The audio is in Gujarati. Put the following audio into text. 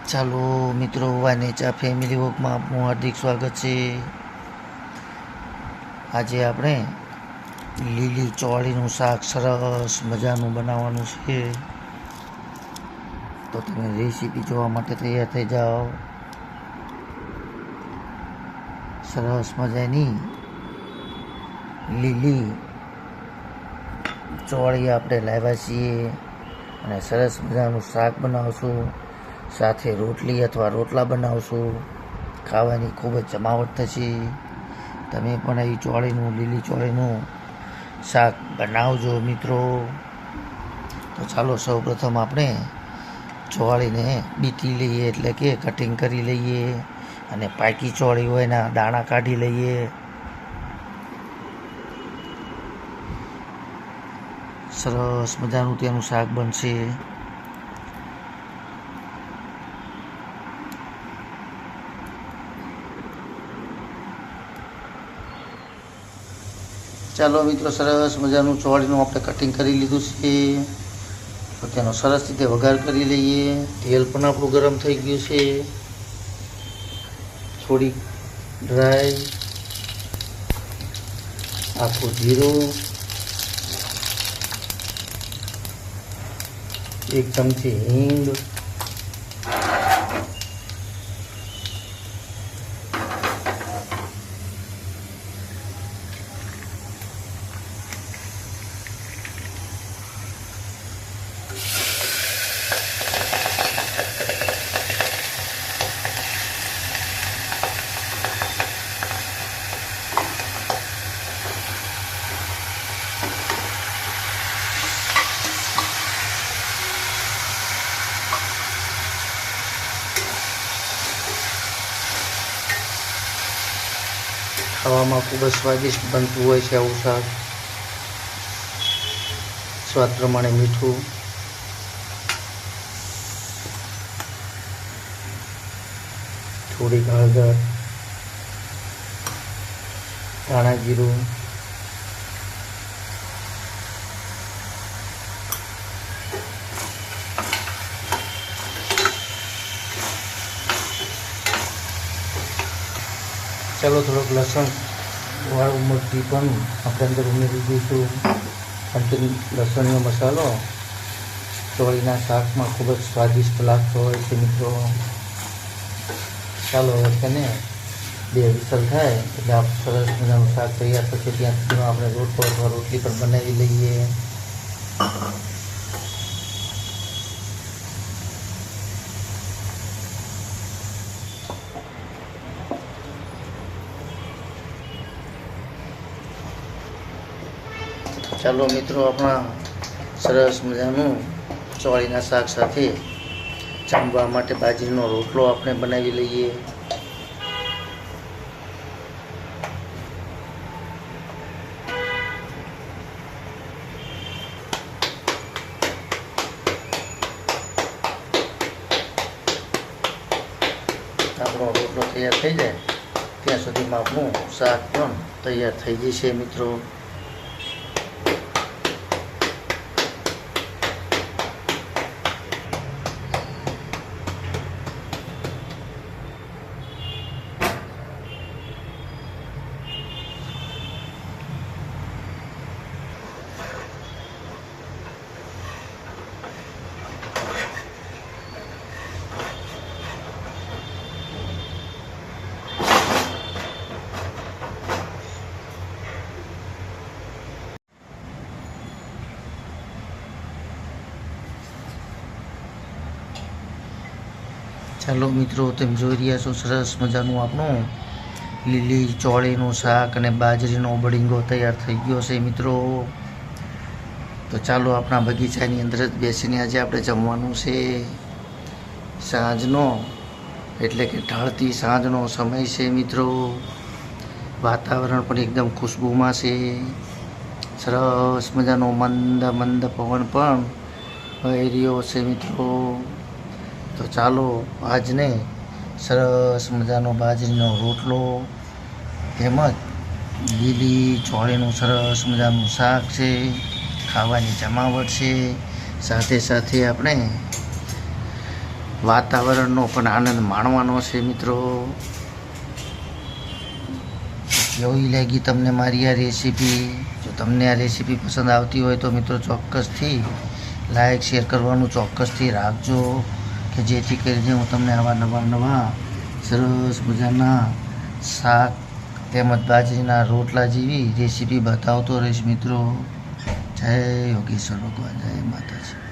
ચાલો મિત્રો, વાનેચા ફેમિલી વોકમાં આપનું હાર્દિક સ્વાગત છે. આજે આપણે લીલી ચોળીનું શાક સરસ મજાનું બનાવવાનું છે. તો તમે રેસીપી જોવા માટે તૈયાર થઈ જાઓ. સરસ મજાની લીલી ચોળી આપણે લાવ્યા છીએ અને સરસ મજાનું શાક બનાવશું. સાથે રોટલી અથવા રોટલા બનાવશું. ખાવાની ખૂબ જ જમાવટ થશે. તમે પણ એ લીલી ચોળીનું શાક બનાવજો મિત્રો. તો ચાલો સૌપ્રથમ આપણે ચોળીને બીટી લઈએ, એટલે કે કટિંગ કરી લઈએ, અને પાકી ચોળી હોય એના દાણા કાઢી લઈએ. સરસ મજાનું તેનું શાક બનશે. ચાલો મિત્રો, સરસ મજાનું ચોળીનું આપણે કટિંગ કરી લીધું છે. તો તેનો સરસ રીતે વઘાર કરી લઈએ. તેલ પણ આપણું ગરમ થઈ ગયું છે. થોડીક ડ્રાય આખું જીરું, 1 ચમચી હિંગ, ખાવામાં ખૂબ જ સ્વાદિષ્ટ બનતું હોય છે આવું શાક. સ્વાદ પ્રમાણે મીઠું, થોડીક હળદર, ધાણા જીરું, ચાલો થોડોક લસણ વાળું મરચી પણ આપણે અંદર ઉમેરી દઈશું. કારણ કે લસણનો મસાલો ચોળીના શાકમાં ખૂબ જ સ્વાદિષ્ટ લાગતો હોય છે મિત્રો. ચાલો હવે તેને 2 વિસલ થાય એટલે આપણે સરસ મજાનું શાક તૈયાર થશે. ત્યાં સુધીમાં આપણે રોટલો અથવા રોટલી પણ બનાવી લઈએ. ચાલો મિત્રો, આપણા સરસ મજાનું ચોળીના શાક સાથે જમવા માટે બાજરીનો રોટલો આપણે બનાવી લઈએ. આપણો રોટલો તૈયાર થઈ જાય ત્યાં સુધીમાં આપણું શાક પણ તૈયાર થઈ જશે મિત્રો. ચાલો મિત્રો, તમે જોઈ રહ્યા છો સરસ મજાનું આપણું લીલી ચોળીનું શાક અને બાજરીનો બળીંગો તૈયાર થઈ ગયો છે મિત્રો. તો ચાલો આપણા બગીચાની અંદર જ બેસીને આજે આપણે જમવાનું છે. સાંજનો એટલે કે ઢળતી સાંજનો સમય છે મિત્રો. વાતાવરણ પણ એકદમ ખુશ્બુમાં છે. સરસ મજાનો મંદ મંદ પવન પણ વહી રહ્યો છે મિત્રો. તો ચાલો આજને સરસ મજાનો બાજરીનો રોટલો તેમજ લીલી ચોળીનું સરસ મજાનું શાક છે. ખાવાની જમાવટ છે. સાથે સાથે આપણે વાતાવરણનો પણ આનંદ માણવાનો છે મિત્રો. કેવી લાગી તમને મારી આ રેસીપી? જો તમને આ રેસીપી પસંદ આવતી હોય તો મિત્રો ચોક્કસથી લાઈક શેર કરવાનું ચોક્કસથી રાખજો, કે જેથી કરીને હું તમને આવા નવા સરસ મજાના શાક તેમજ બાજરીના રોટલા જેવી રેસીપી બતાવતો રહીશ મિત્રો. જય યોગેશ્વર ભગવાન, જય માતાજી.